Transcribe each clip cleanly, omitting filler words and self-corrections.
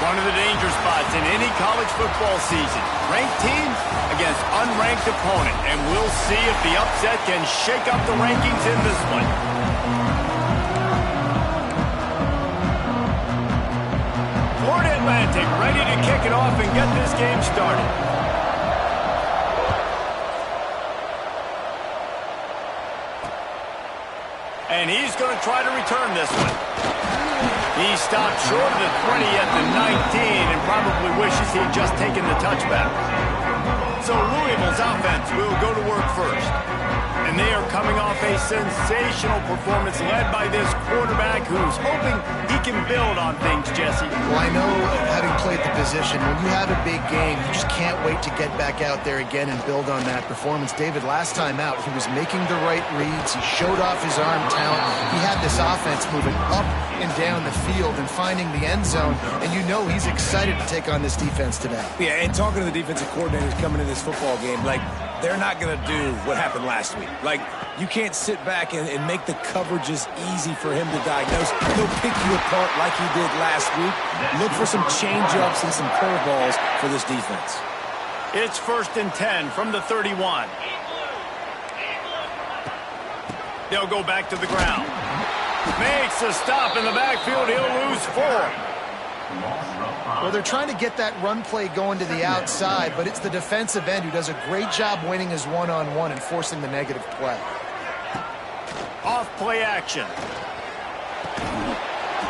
One of the danger spots in any college football season. Ranked team against unranked opponent. And we'll see if the upset can shake up the rankings in this one. Florida Atlantic ready to kick it off and get this game started. And he's going to try to return this one. He stopped short of the 20 at the 19 and probably wishes he had just taken the touchback. So Louisville's offense will go to work first. And they are coming off a sensational performance led by this quarterback who's hoping he can build on things, Jesse. Well, I know, having played the position, when you have a big game, you just can't wait to get back out there again and build on that performance. David, last time out, he was making the right reads. He showed off his arm talent. He had this offense moving up and down the field and finding the end zone, and you know he's excited to take on this defense today. Yeah, and talking to the defensive coordinators coming in this football game, like, they're not going to do what happened last week. Like, you can't sit back and make the coverages easy for him to diagnose. He'll pick you apart like he did last week. Look for some change-ups and some curveballs for this defense. It's 1st and 10 from the 31. They'll go back to the ground. Makes a stop in the backfield. He'll lose 4. Well, they're trying to get that run play going to the outside, but it's the defensive end who does a great job winning his one-on-one and forcing the negative play. Off play action.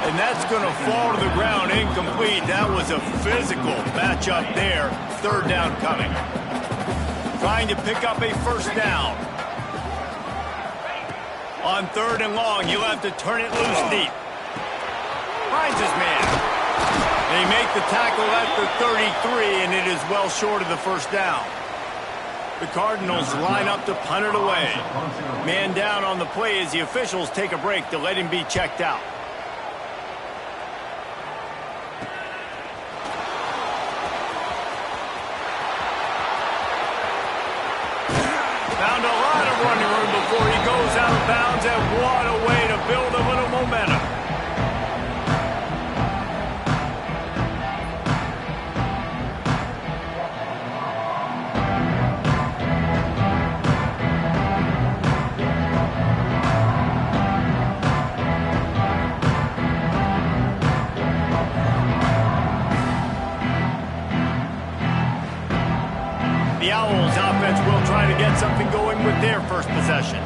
And that's going to fall to the ground incomplete. That was a physical matchup there. 3rd down coming. Trying to pick up a 1st down. On 3rd and long, he'll have to turn it loose deep. Finds his man. They make the tackle at the 33, and it is well short of the 1st down. The Cardinals line up to punt it away. Man down on the play as the officials take a break to let him be checked out. Found a lot of running room before he goes out of bounds, and what a way to build a little momentum. The Owls offense will try to get something going with their first possession.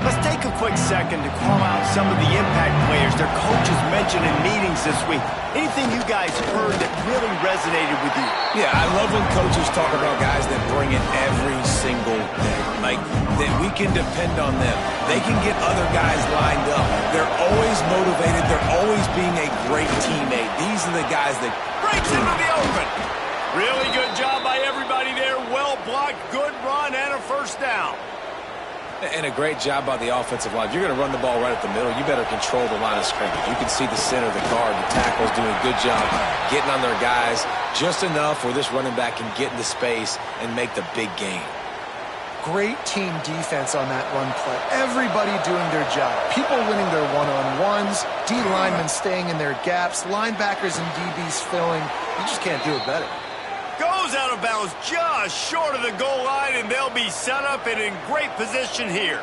Let's take a quick second to call out some of the impact players their coaches mentioned in meetings this week. Anything you guys heard that really resonated with you? Yeah, I love when coaches talk about guys that bring it every single day. Like, that we can depend on them. They can get other guys lined up. They're always motivated. They're always being a great teammate. These are the guys that breaks into the open. Really good job by everybody there. Well blocked, good run, and a 1st down. And a great job by the offensive line. If you're going to run the ball right at the middle, you better control the line of scrimmage. You can see the center, the guard, the tackles doing a good job getting on their guys just enough where this running back can get into space and make the big gain. Great team defense on that run play. Everybody doing their job. People winning their one-on-ones, D linemen staying in their gaps, linebackers and DBs filling. You just can't do it better. Goes out of bounds just short of the goal line, and they'll be set up and in great position here.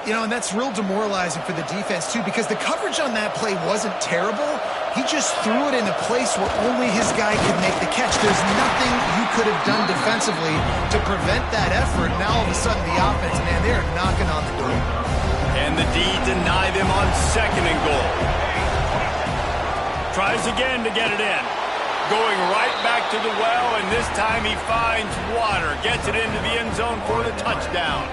You know, and that's real demoralizing for the defense, too, because the coverage on that play wasn't terrible. He just threw it in a place where only his guy could make the catch. There's nothing you could have done defensively to prevent that effort. Now, all of a sudden, the offense, man, they're knocking on the door. And the D deny them on 2nd and goal. Tries again to get it in. Going right back to the well, and this time he finds water. Gets it into the end zone for the touchdown.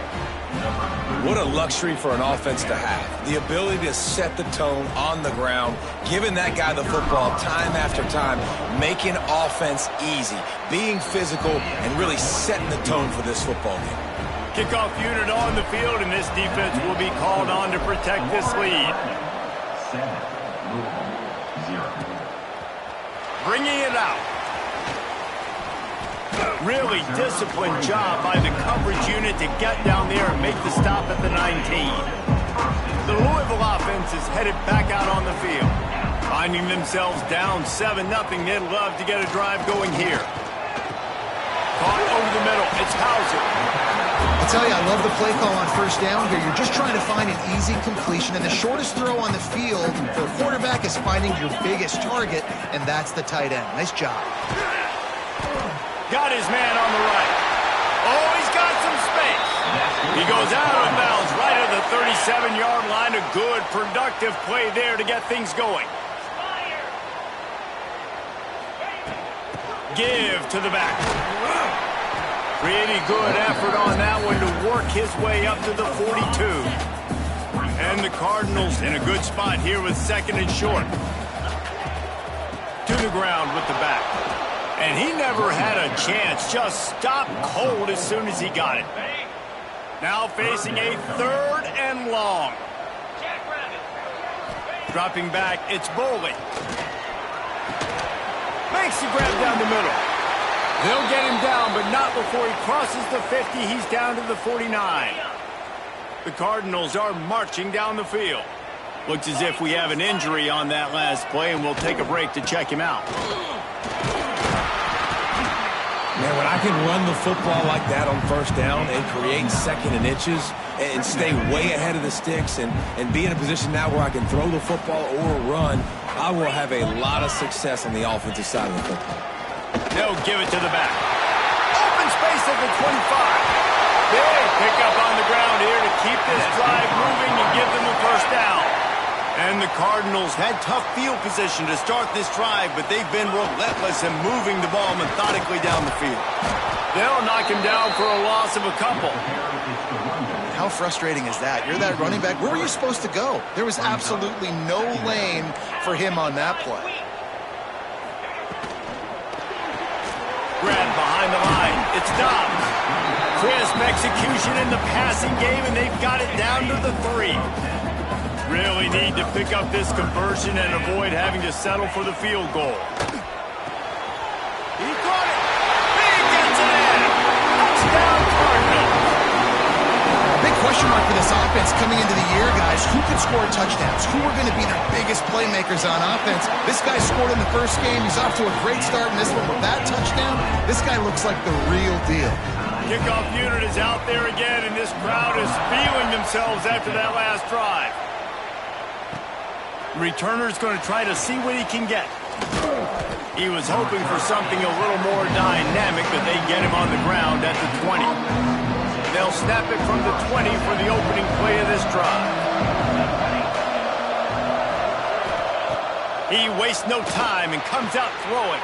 What a luxury for an offense to have. The ability to set the tone on the ground, giving that guy the football time after time, making offense easy, being physical, and really setting the tone for this football game. Kickoff unit on the field, and this defense will be called on to protect this lead. Bringing it out. Really disciplined job by the coverage unit to get down there and make the stop at the 19. The Louisville offense is headed back out on the field. Finding themselves down 7-0. They'd love to get a drive going here. Caught over the middle. It's Hauser. I tell you, I love the play call on first down here. You're just trying to find an easy completion, and the shortest throw on the field for a quarterback is finding your biggest target, and that's the tight end. Nice job. Got his man on the right. Oh, he's got some space. He goes out of bounds right at the 37-yard line. A good, productive play there to get things going. Give to the back. Pretty good effort on that one to work his way up to the 42. And the Cardinals in a good spot here with second and short. To the ground with the back. And he never had a chance. Just stopped cold as soon as he got it. Now facing a third and long. Dropping back, it's Boley. Makes the grab down the middle. They'll get him down, but not before he crosses the 50. He's down to the 49. The Cardinals are marching down the field. Looks as if we have an injury on that last play, and we'll take a break to check him out. Man, when I can run the football like that on first down and create second and inches and stay way ahead of the sticks and be in a position now where I can throw the football or run, I will have a lot of success on the offensive side of the football. They'll give it to the back. Open space at the 25. Big pickup on the ground here to keep this drive moving and give them a first down. And the Cardinals had tough field position to start this drive, but they've been relentless in moving the ball methodically down the field. They'll knock him down for a loss of a couple. How frustrating is that? You're that running back. Where were you supposed to go? There was absolutely no lane for him on that play. Grab behind the line. It's Dobbs. Crisp execution in the passing game, and they've got it down to the 3. Really need to pick up this conversion and avoid having to settle for the field goal. He caught it. Big gets it in. Touchdown Cardinals. Big question mark for this offense coming into the year, guys. Who could score touchdowns? Who are going to be their biggest playmakers on offense? This guy scored in the first game. He's off to a great start in this one with that touchdown. This guy looks like the real deal. Kickoff unit is out there again, and this crowd is feeling themselves after that last drive. Returner's going to try to see what he can get. He was hoping for something a little more dynamic, but they get him on the ground at the 20. They'll snap it from the 20 for the opening play of this drive. He wastes no time and comes out throwing.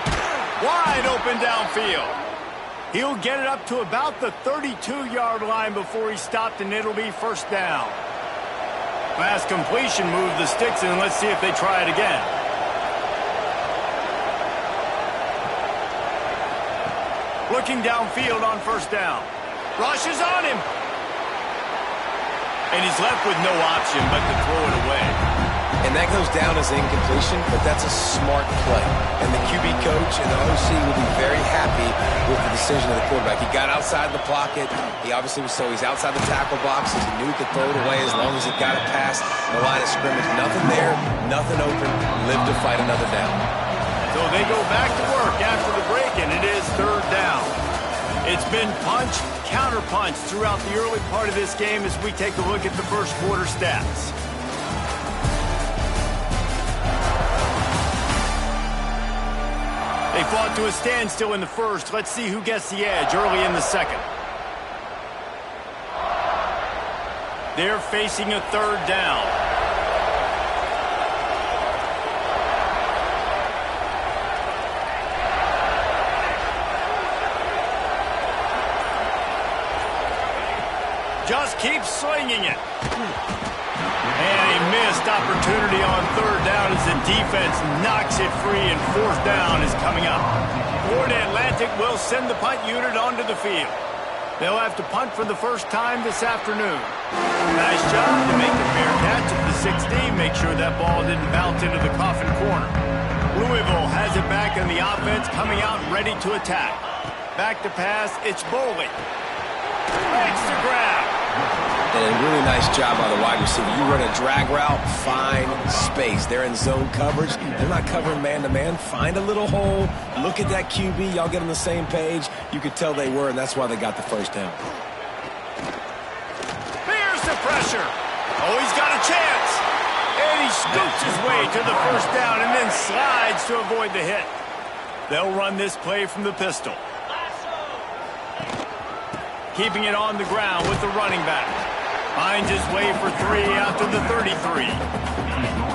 Wide open downfield. He'll get it up to about the 32-yard line before he's stopped, and it'll be first down. Last completion moved the sticks, and let's see if they try it again. Looking downfield on first down. Rush is on him. And he's left with no option but to throw it away. And that goes down as incompletion, but that's a smart play. And the QB coach and the OC will be very happy with the decision of the quarterback. He got outside the pocket. He obviously he's outside the tackle box. He knew he could throw it away as long as he got it past the line of scrimmage. Nothing there, nothing open. Live to fight another down. So they go back to work after the break, and it is third down. It's been punch, counter-punch throughout the early part of this game as we take a look at the first quarter stats. They fought to a standstill in the first. Let's see who gets the edge early in the second. They're facing a third down. Just keeps slinging it. And a missed opportunity on third down as the defense knocks it free, and fourth down is coming up. Florida Atlantic will send the punt unit onto the field. They'll have to punt for the first time this afternoon. Nice job to make the fair catch at the 16. Make sure that ball didn't bounce into the coffin corner. Louisville has it back in the offense, coming out ready to attack. Back to pass, it's Boley. Makes the grab. And a really nice job by the wide receiver. You run a drag route, find space. They're in zone coverage. They're not covering man-to-man. Find a little hole. Look at that QB. Y'all get on the same page. You could tell they were, and that's why they got the first down. Here's the pressure. Oh, he's got a chance. And he scoops his way to the first down and then slides to avoid the hit. They'll run this play from the pistol. Keeping it on the ground with the running back. Finds his way for 3 after the 33.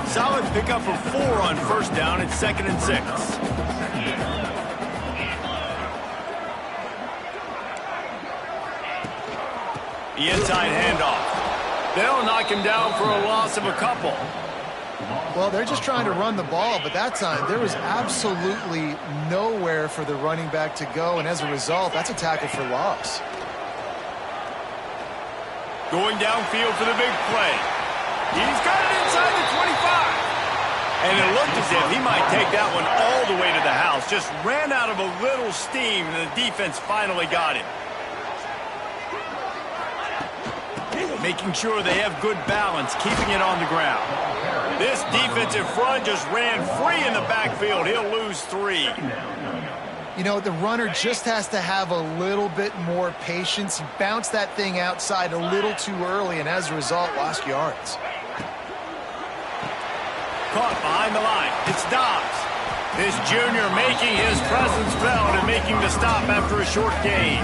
Solid pickup of 4 on first down at 2nd and 6. The inside handoff. They'll knock him down for a loss of a couple. Well, they're just trying to run the ball, but that time there was absolutely nowhere for the running back to go, and as a result, that's a tackle for loss. Going downfield for the big play. He's got it inside the 25. And it looked as if he might take that one all the way to the house. Just ran out of a little steam, and the defense finally got him. Making sure they have good balance, keeping it on the ground. This defensive front just ran free in the backfield. He'll lose 3. You know, the runner just has to have a little bit more patience. He bounced that thing outside a little too early, and as a result, lost yards. Caught behind the line. It's Dobbs. This junior making his presence felt and making the stop after a short gain.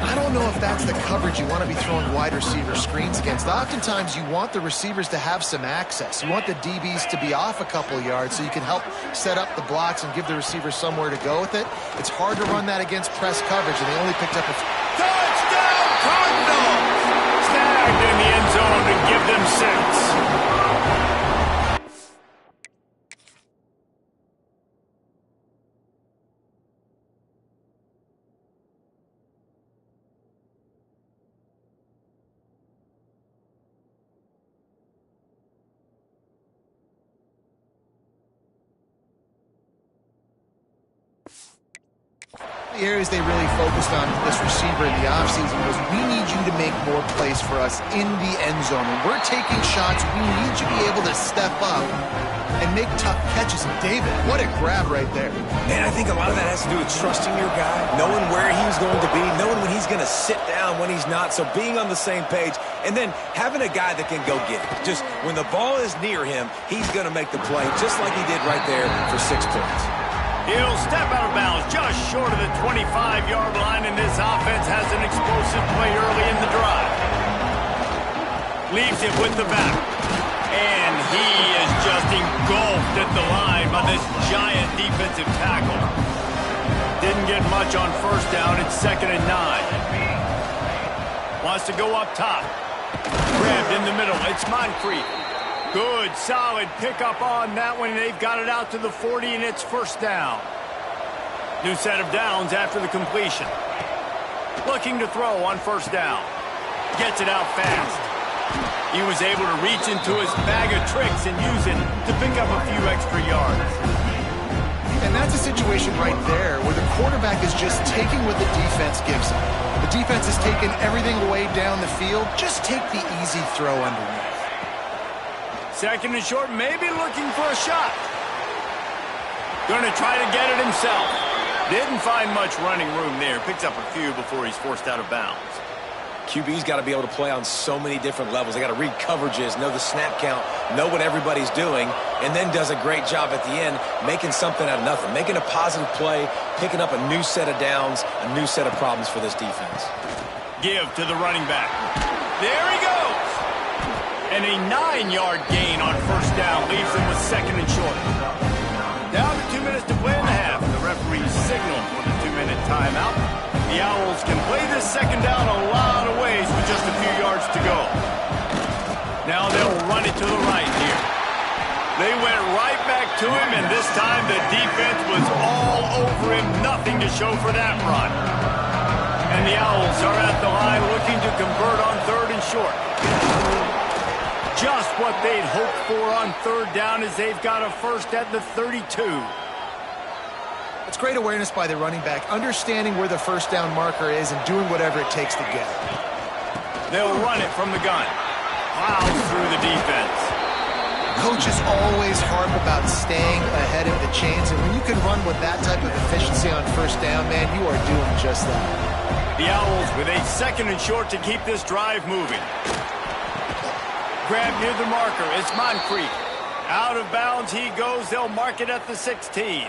I don't know if that's the coverage you want to be throwing wide receiver screens against. Oftentimes, you want the receivers to have some access. You want the DBs to be off a couple yards so you can help set up the blocks and give the receivers somewhere to go with it. It's hard to run that against press coverage, and they only picked up a... Touchdown, Cardinals! Snagged in the end zone to give them 6. The areas they really focused on this receiver in the offseason was, we need you to make more plays for us in the end zone. When we're taking shots, we need you to be able to step up and make tough catches. And David, what a grab right there. Man, I think a lot of that has to do with trusting your guy, knowing where he's going to be, knowing when he's going to sit down, when he's not. So being on the same page, and then having a guy that can go get it. Just when the ball is near him, he's going to make the play, just like he did right there for 6 points. He'll step out of bounds just short of the 25-yard line, and this offense has an explosive play early in the drive. Leaves it with the back. And he is just engulfed at the line by this giant defensive tackle. Didn't get much on first down. It's 2nd and 9. Wants to go up top. Grabbed in the middle. It's Moncrief. Good, solid pickup on that one. They've got it out to the 40, and it's first down. New set of downs after the completion. Looking to throw on first down. Gets it out fast. He was able to reach into his bag of tricks and use it to pick up a few extra yards. And that's a situation right there where the quarterback is just taking what the defense gives him. The defense has taken everything away down the field. Just take the easy throw underneath. 2nd and short, maybe looking for a shot. Going to try to get it himself. Didn't find much running room there. Picks up a few before he's forced out of bounds. QB's got to be able to play on so many different levels. They got to read coverages, know the snap count, know what everybody's doing, and then does a great job at the end making something out of nothing, making a positive play, picking up a new set of downs, a new set of problems for this defense. Give to the running back. There he goes. And a 9-yard gain on first down leaves them with 2nd and short. Down to 2 minutes to play in the half. The referee signaled for the 2-minute timeout. The Owls can play this second down a lot of ways with just a few yards to go. Now they'll run it to the right here. They went right back to him, and this time the defense was all over him. Nothing to show for that run. And the Owls are at the line looking to convert on 3rd and short. Just what they'd hoped for on 3rd down, as they've got a first at the 32. It's great awareness by the running back, understanding where the first down marker is and doing whatever it takes to get it. They'll run it from the gun. Plows through the defense. Coaches always harp about staying ahead of the chains, and when you can run with that type of efficiency on first down, man, you are doing just that. The Owls with a 2nd and short to keep this drive moving. Grab near the marker. It's Moncrief. Out of bounds he goes. They'll mark it at the 16.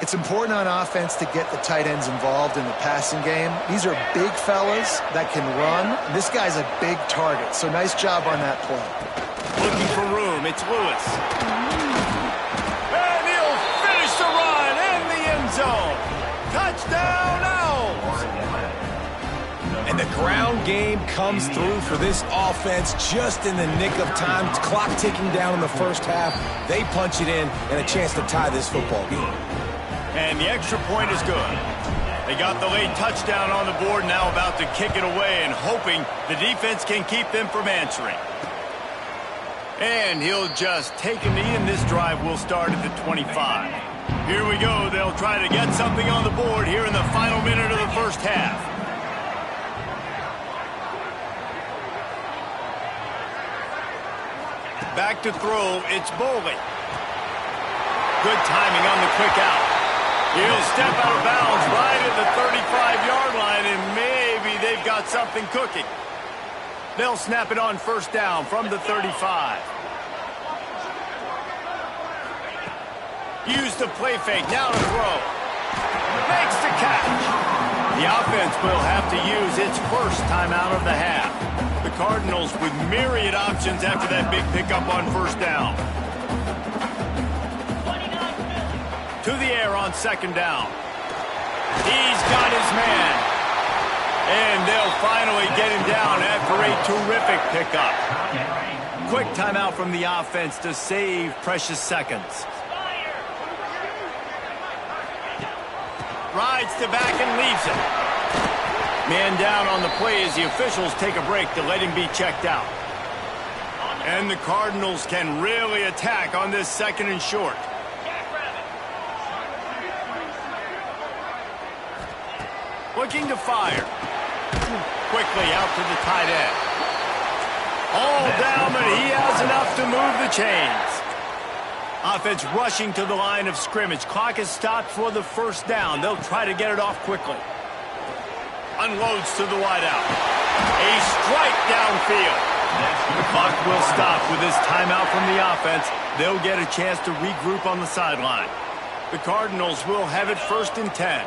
It's important on offense to get the tight ends involved in the passing game. These are big fellas that can run. This guy's a big target, so nice job on that play. Looking for room. It's Lewis. And he'll finish the run in the end zone. Touchdown, Owls! And the ground game comes through for this offense just in the nick of time. Clock ticking down in the first half. They punch it in and a chance to tie this football game. And the extra point is good. They got the late touchdown on the board, now about to kick it away and hoping the defense can keep them from answering. And he'll just take a knee, and this drive will start at the 25. Here we go. They'll try to get something on the board here in the final minute of the first half. Back to throw. It's Boley. Good timing on the quick out. He'll step out of bounds right at the 35-yard line, and maybe they've got something cooking. They'll snap it on first down from the 35. Use the play fake, now to throw. Makes the catch. The offense will have to use its first timeout of the half. The Cardinals with myriad options after that big pickup on first down. To the air on second down. He's got his man. And they'll finally get him down after a terrific pickup. Quick timeout from the offense to save precious seconds. Rides to back and leaves it. Man down on the play as the officials take a break to let him be checked out. And the Cardinals can really attack on this 2nd and short. Looking to fire. Quickly out to the tight end. All down, but he has enough to move the chains. Offense rushing to the line of scrimmage. Clock is stopped for the first down. They'll try to get it off quickly. Unloads to the wideout. A strike downfield. The clock will stop with this timeout from the offense. They'll get a chance to regroup on the sideline. The Cardinals will have it 1st and 10.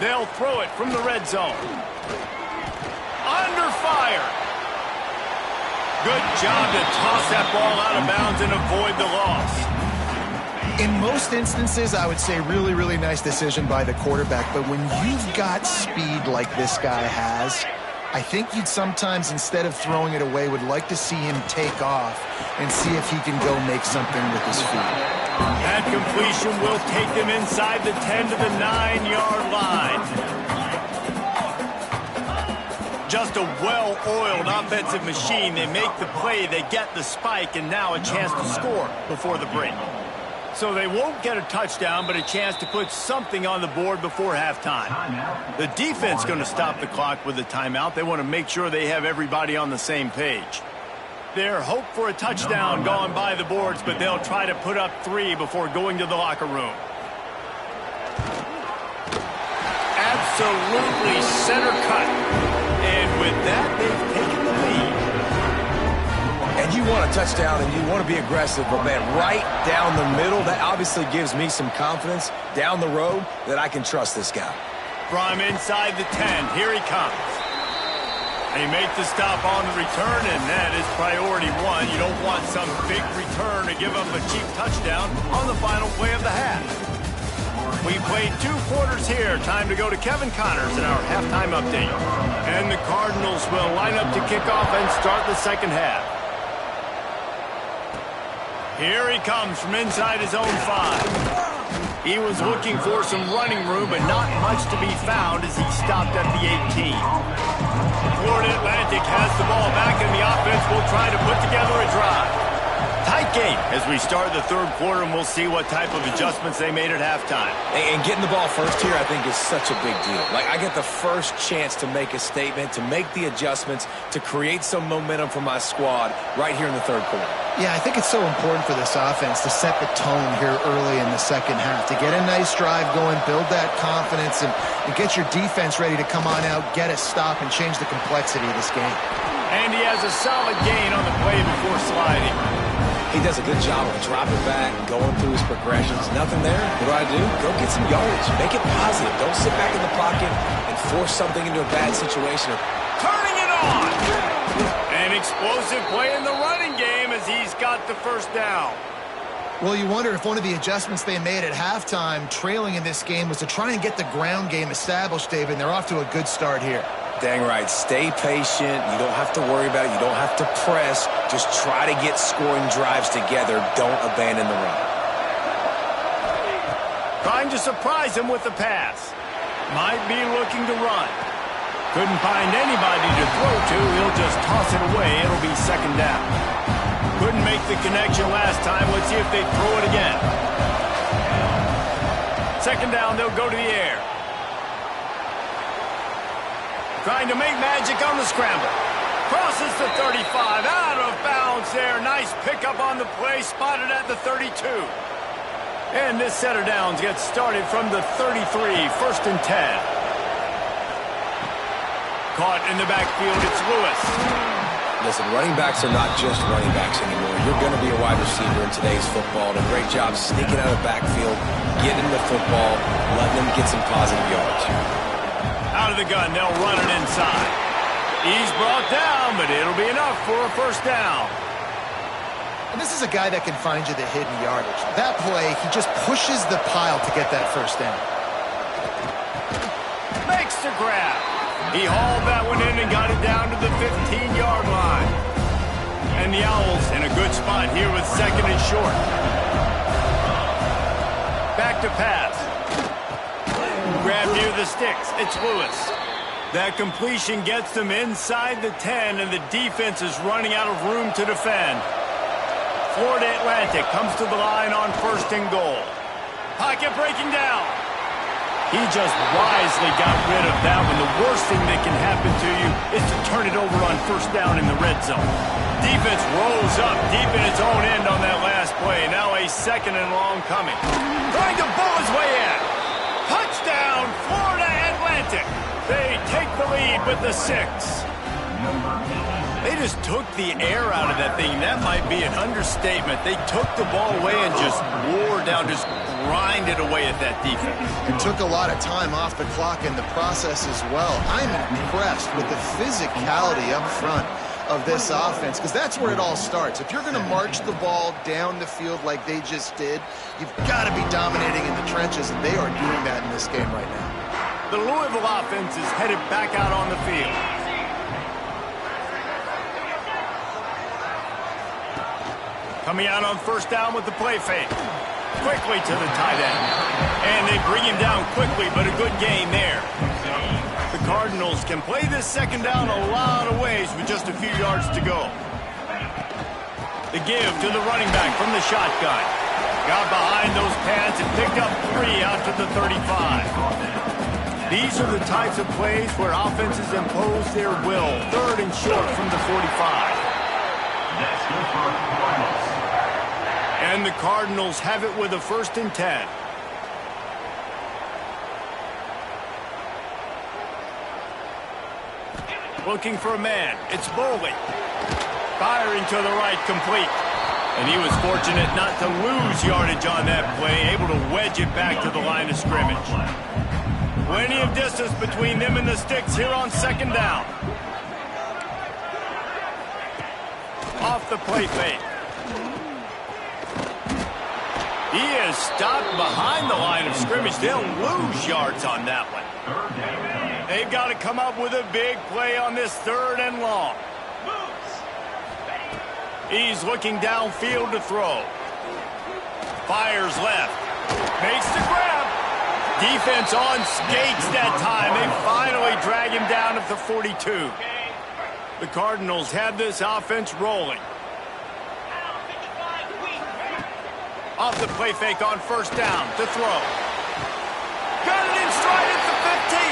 They'll throw it from the red zone. Under fire. Good job to toss that ball out of bounds and avoid the loss. In most instances, I would say really, really nice decision by the quarterback. But when you've got speed like this guy has, I think you'd sometimes, instead of throwing it away, would like to see him take off and see if he can go make something with his feet. That completion will take them inside the 10 to the 9-yard line. Just a well-oiled offensive machine. They make the play, they get the spike, and now a chance to score before the break. So they won't get a touchdown, but a chance to put something on the board before halftime. The defense going to stop the clock with a timeout. They want to make sure they have everybody on the same page. Their hope for a touchdown gone by the boards, but they'll try to put up 3 before going to the locker room. Absolutely center cut. And with that, they've taken the lead. And you want a touchdown and you want to be aggressive, but man, right down the middle, that obviously gives me some confidence down the road that I can trust this guy. From inside the 10, here he comes. They make the stop on the return, and that is priority 1. You don't want some big return to give up a cheap touchdown on the final play of the half. We played 2 quarters here. Time to go to Kevin Connors in our halftime update. And the Cardinals will line up to kick off and start the second half. Here he comes from inside his own 5. He was looking for some running room, but not much to be found as he stopped at the 18. Florida Atlantic has the ball back, and the offense will try to put together a drive. Tight game as we start the third quarter, and we'll see what type of adjustments they made at halftime. And getting the ball first here, I think, is such a big deal. Like, I get the first chance to make a statement, to make the adjustments, to create some momentum for my squad right here in the third quarter. Yeah, I think it's so important for this offense to set the tone here early in the second half, to get a nice drive going, build that confidence, and get your defense ready to come on out, get a stop, and change the complexity of this game. And he has a solid gain on the play before sliding. He does a good job of dropping back, going through his progressions. Nothing there. What do? Go get some yardage. Make it positive. Don't sit back in the pocket and force something into a bad situation. Turning it on! An explosive play in the running game as he's got the first down. Well, you wonder if one of the adjustments they made at halftime, trailing in this game, was to try and get the ground game established, David, and they're off to a good start here. Dang right. Stay patient. You don't have to worry about it. You don't have to press. Just try to get scoring drives together. Don't abandon the run. Trying to surprise him with the pass. Might be looking to run. Couldn't find anybody to throw to. He'll just toss it away. It'll be second down. Couldn't make the connection last time. Let's see if they throw it again. Second down, they'll go to the air. Trying to make magic on the scramble. Crosses the 35. Out of bounds there. Nice pickup on the play. Spotted at the 32. And this set of downs gets started from the 33. First and 10. Caught in the backfield. It's Lewis. Listen, running backs are not just running backs anymore. You're going to be a wide receiver in today's football. And a great job sneaking out of the backfield, getting the football, letting them get some positive yards. Out of the gun, they'll run it inside. He's brought down, but it'll be enough for a first down. And this is a guy that can find you the hidden yardage. That play, he just pushes the pile to get that first down. Makes the grab. He hauled that one in and got it down to the 15-yard line. And the Owls in a good spot here with second and short. Back to pass. Grab near the sticks. It's Lewis. That completion gets them inside the 10, and the defense is running out of room to defend. Florida Atlantic comes to the line on first and goal. Pocket breaking down. He just wisely got rid of that one. The worst thing that can happen to you is to turn it over on first down in the red zone. Defense rolls up deep in its own end on that last play. Now a second and long coming. Trying to bull his way in. Touchdown, Florida Atlantic. They take the lead with the 6. They just took the air out of that thing. That might be an understatement. They took the ball away and just wore down, just grinded away at that defense. It took a lot of time off the clock in the process as well. I'm impressed with the physicality up front of this offense, because that's where it all starts. If you're going to march the ball down the field like they just did, you've got to be dominating in the trenches, and they are doing that in this game right now. The Louisville offense is headed back out on the field. Coming out on first down with the play fake. Quickly to the tight end. And they bring him down quickly, but a good gain there. The Cardinals can play this second down a lot of ways with just a few yards to go. The give to the running back from the shotgun. Got behind those pads and picked up 3 out to the 35. These are the types of plays where offenses impose their will. Third and short from the 45. And the Cardinals have it with a first and 10. Looking for a man. It's Bowley. Firing to the right, complete. And he was fortunate not to lose yardage on that play, able to wedge it back to the line of scrimmage. Plenty of distance between them and the sticks here on second down. Off the play fake. He is stopped behind the line of scrimmage. They'll lose yards on that one. They've got to come up with a big play on this third and long. He's looking downfield to throw. Fires left. Makes the grab. Defense on skates that time. They finally drag him down at the 42. The Cardinals have this offense rolling. Off the play fake on first down to throw. Got it in stride at the 15.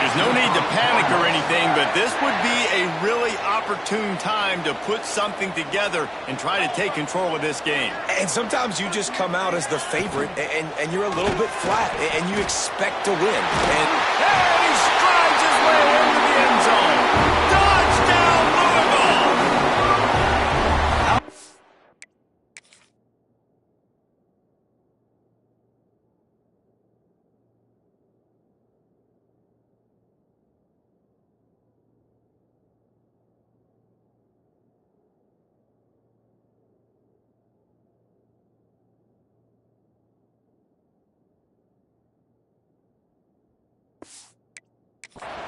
There's no need to panic or anything, but this would be a really opportune time to put something together and try to take control of this game. And sometimes you just come out as the favorite, and you're a little bit flat, and you expect to win. And he strides his way into the end zone. Touchdown, Louisville!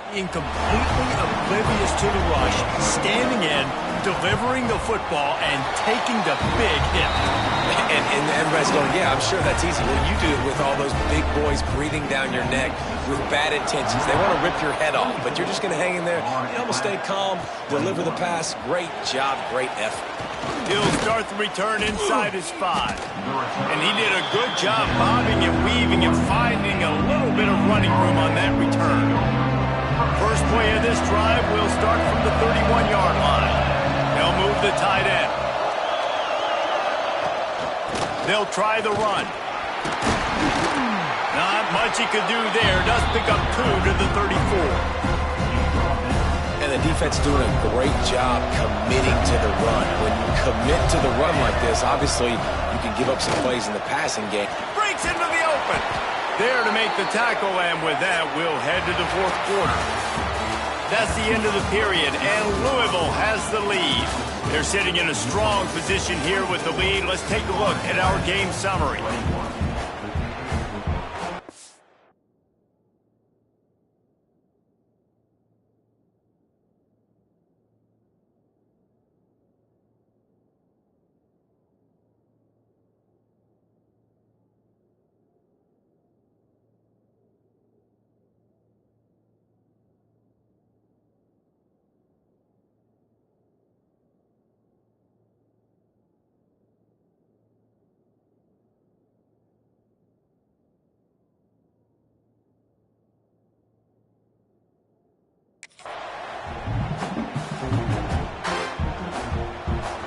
Being completely oblivious to the rush, standing in, delivering the football, and taking the big hit. And everybody's going, yeah, I'm sure that's easy. Well, you do it with all those big boys breathing down your neck with bad intentions. They want to rip your head off, but you're just going to hang in there. You know, stay calm, deliver the pass. Great job, great effort. He'll start the return inside his 5. And he did a good job bobbing and weaving and finding a little bit of running room on that return. First play of this drive will start from the 31-yard line. They'll move the tight end. They'll try the run. Not much he could do there. Does pick up 2 to the 34. And the defense doing a great job committing to the run. When you commit to the run like this, obviously you can give up some plays in the passing game. Breaks into the open. There to make the tackle, and with that, we'll head to the fourth quarter. That's the end of the period, and Louisville has the lead. They're sitting in a strong position here with the lead. Let's take a look at our game summary.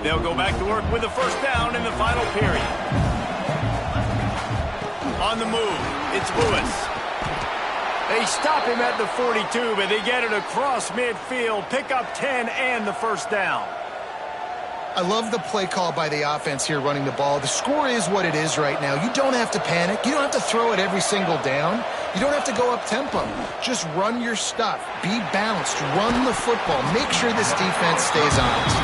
They'll go back to work with a first down in the final period. On the move, it's Lewis. They stop him at the 42, but they get it across midfield, pick up 10 and the first down. I love the play call by the offense here running the ball. The score is what it is right now. You don't have to panic. You don't have to throw it every single down. You don't have to go up tempo. Just run your stuff. Be balanced. Run the football. Make sure this defense stays honest.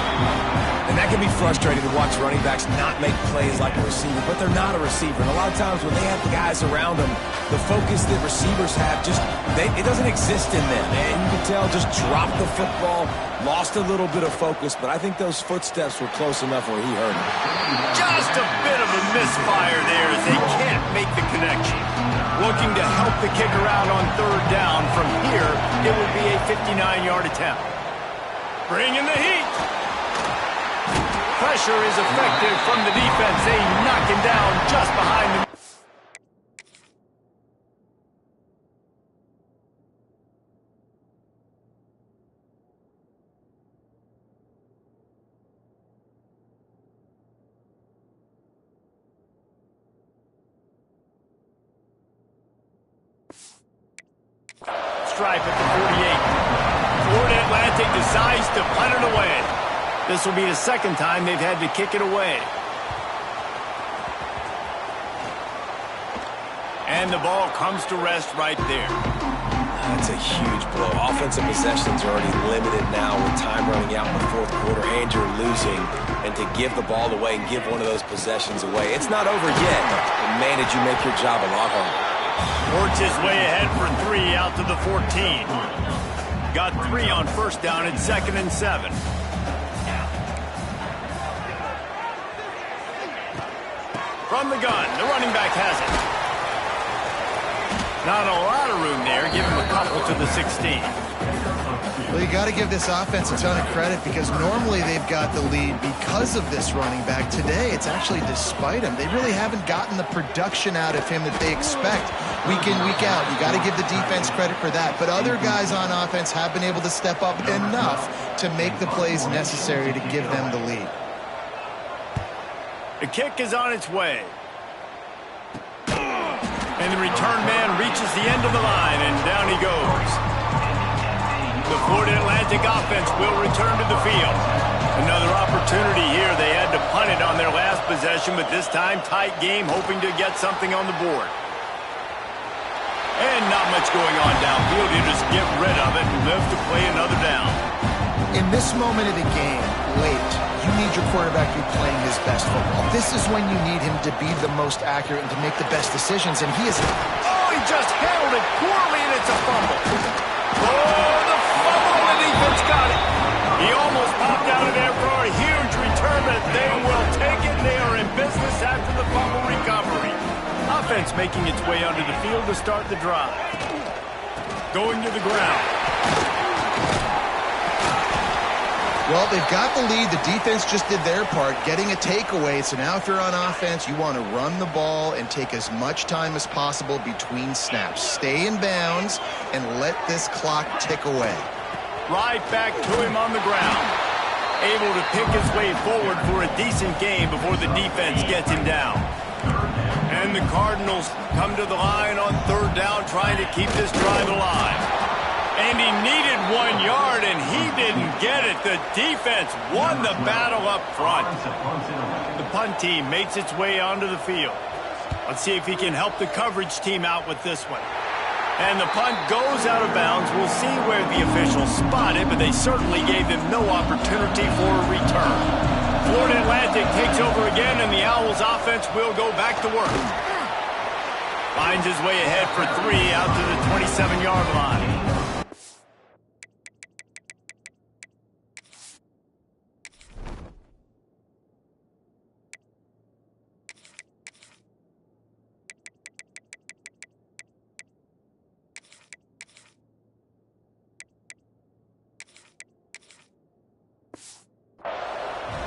And that can be frustrating to watch running backs not make plays like a receiver, but they're not a receiver. And a lot of times when they have guys around them, the focus that receivers have it doesn't exist in them. And you can tell just dropped the football, lost a little bit of focus, but I think those footsteps were close enough where he heard it. Just a bit of a misfire there as they can't make the connection. Looking to help the kicker out on third down. From here, it would be a 59-yard attempt. Bringing the heat. Pressure is effective from the defense. They knock him down just behind the... Stripe at the 48. Florida Atlantic decides to punt it away. This will be the second time they've had to kick it away. And the ball comes to rest right there. That's a huge blow. Offensive possessions are already limited now with time running out in the fourth quarter and you're losing. And to give the ball away and give one of those possessions away, it's not over yet. But man, did you make your job a lot harder. Works his way ahead for 3 out to the 14. Got 3 on first down at 2nd and 7. From the gun, the running back has it. Not a lot of room there. Give him a couple to the 16. Well, you got to give this offense a ton of credit because normally they've got the lead because of this running back. Today, it's actually despite him. They really haven't gotten the production out of him that they expect week in, week out. You got to give the defense credit for that. But other guys on offense have been able to step up enough to make the plays necessary to give them the lead. The kick is on its way. And the return man reaches the end of the line, and down he goes. The Florida Atlantic offense will return to the field. Another opportunity here. They had to punt it on their last possession, but this time tight game, hoping to get something on the board. And not much going on downfield. You just get rid of it and live to play another down. In this moment of the game, late, you need your quarterback to be playing his best football. This is when you need him to be the most accurate and to make the best decisions, and he is... Oh, he just handled it poorly, and it's a fumble. Oh, the fumble, and the defense got it. He almost popped out of there for a huge return, but they will take it. They are in business after the fumble recovery. Offense making its way onto the field to start the drive. Going to the ground. Well, they've got the lead. The defense just did their part, getting a takeaway. So now if you're on offense, you want to run the ball and take as much time as possible between snaps. Stay in bounds and let this clock tick away. Right back to him on the ground. Able to pick his way forward for a decent game before the defense gets him down. And the Cardinals come to the line on third down, trying to keep this drive alive. And he needed 1 yard, and he didn't get it. The defense won the battle up front. The punt team makes its way onto the field. Let's see if he can help the coverage team out with this one. And the punt goes out of bounds. We'll see where the officials spot it, but they certainly gave them no opportunity for a return. Florida Atlantic takes over again, and the Owls offense will go back to work. Finds his way ahead for 3 out to the 27-yard line.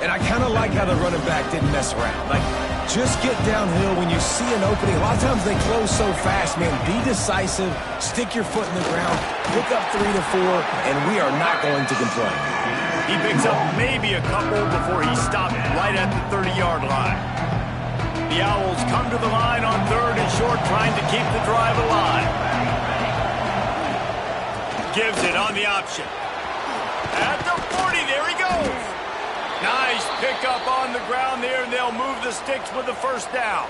And I kind of like how the running back didn't mess around. Like, just get downhill when you see an opening. A lot of times they close so fast, man. Be decisive, stick your foot in the ground, pick up 3 to 4, and we are not going to complain. He picks up maybe a couple before he stopped right at the 30-yard line. The Owls come to the line on third and short, trying to keep the drive alive. Gives it on the option. At the 40, there he goes. Nice pickup on the ground there, and they'll move the sticks with the first down.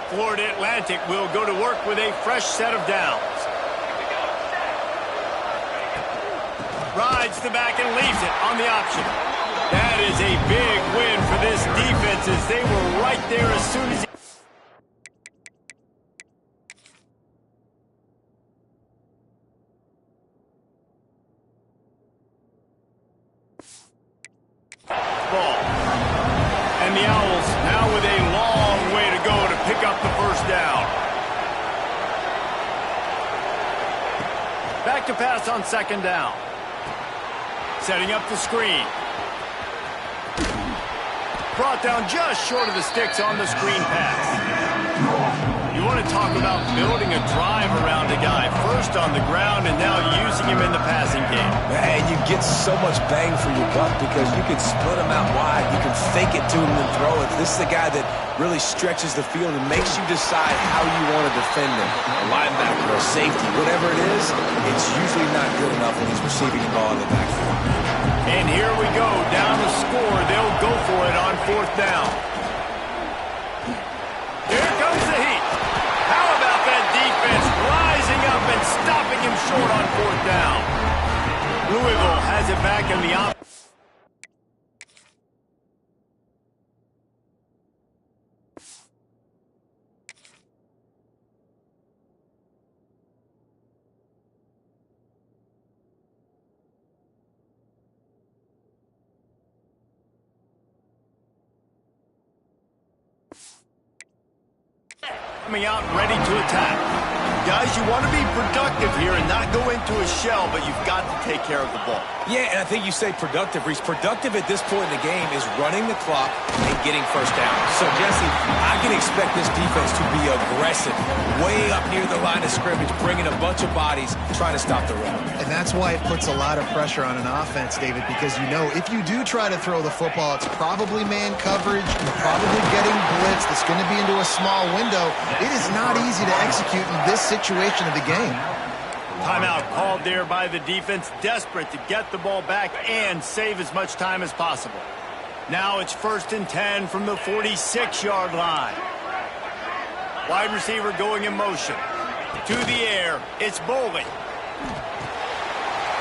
Florida Atlantic will go to work with a fresh set of downs. Rides the back and leaves it on the option. That is a big win for this defense as they were right there as soon as he... And the Owls now with a long way to go to pick up the first down. Back to pass on second down. Setting up the screen. Brought down just short of the sticks on the screen pass. You want to talk about building a drive around a guy. First on the ground and now using him in the passing game. Man, you get so much bang for your buck because you can split him out wide. You can fake it to him and throw it. This is the guy that really stretches the field and makes you decide how you want to defend him. A linebacker or safety, whatever it is, it's usually not good enough when he's receiving the ball in the backfield. And here we go, down the score. They'll go for it on fourth down. Here comes the heat. How about that defense rising up and stopping him short on fourth down? Louisville has it back in the opposite. Coming out ready to attack. Guys, you want to be productive here and not go into a shell, but you've got to take care of the ball. Yeah, and I think you say productive, Reese. Productive at this point in the game is running the clock and getting first down. So, Jesse, I can expect this defense to be aggressive, way up near the line of scrimmage, bringing a bunch of bodies, trying to stop the run. And that's why it puts a lot of pressure on an offense, David, because you know if you do try to throw the football, it's probably man coverage, you're probably getting blitzed, it's going to be into a small window. It is not easy to execute in this situation of the game. Timeout called there by the defense, desperate to get the ball back and save as much time as possible. Now it's 1st and 10 from the 46-yard line. Wide receiver going in motion. To the air, it's Boley.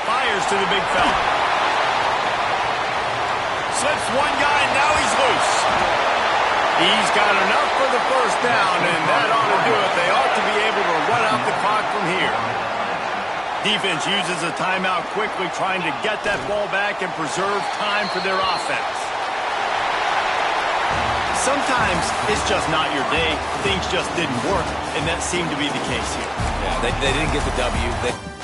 Fires to the big fella. Slips one guy, and now he's loose. He's got enough for the first down, and that ought to do it. They ought to be able to run out the clock from here. Defense uses a timeout quickly, trying to get that ball back and preserve time for their offense. Sometimes it's just not your day. Things just didn't work, and that seemed to be the case here. Yeah, they didn't get the W.